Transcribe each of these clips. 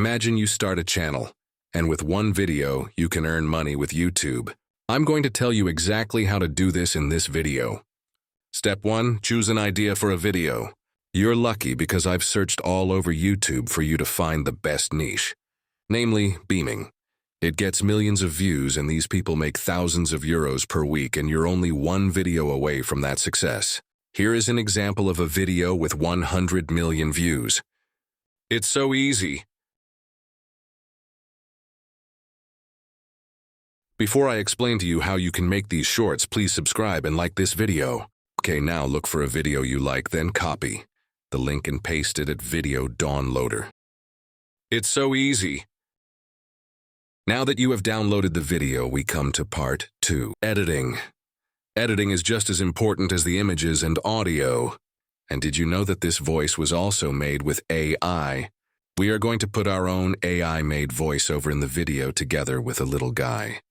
Imagine you start a channel, and with one video, you can earn money with YouTube. I'm going to tell you exactly how to do this in this video. Step 1, choose an idea for a video. You're lucky because I've searched all over YouTube for you to find the best niche, namely beaming. It gets millions of views and these people make thousands of euros per week and you're only one video away from that success. Here is an example of a video with 100 million views. It's so easy. Before I explain to you how you can make these shorts, please subscribe and like this video. Okay, now look for a video you like, then copy the link and paste it at video downloader. It's so easy. Now that you have downloaded the video, we come to part 2, editing. Editing is just as important as the images and audio. And did you know that this voice was also made with AI? We are going to put our own AI-made voice over in the video together with a little guy.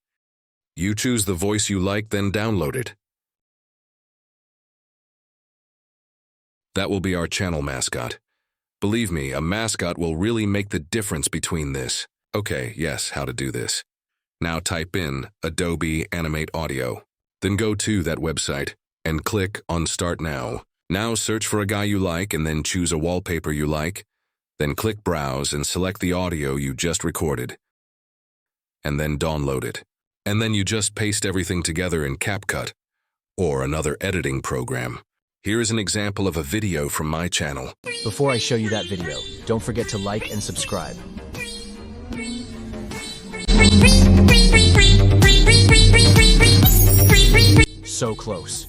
You choose the voice you like, then download it. That will be our channel mascot. Believe me, a mascot will really make the difference between this. Okay, yes, how to do this. Now type in Adobe Animate Audio. Then go to that website and click on Start Now. Now search for a guy you like and then choose a wallpaper you like. Then click Browse and select the audio you just recorded. And then download it. And then you just paste everything together in CapCut or another editing program. Here is an example of a video from my channel. Before I show you that video, don't forget to like and subscribe. So close.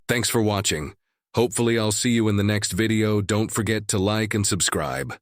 Thanks for watching. Hopefully I'll see you in the next video. Don't forget to like and subscribe.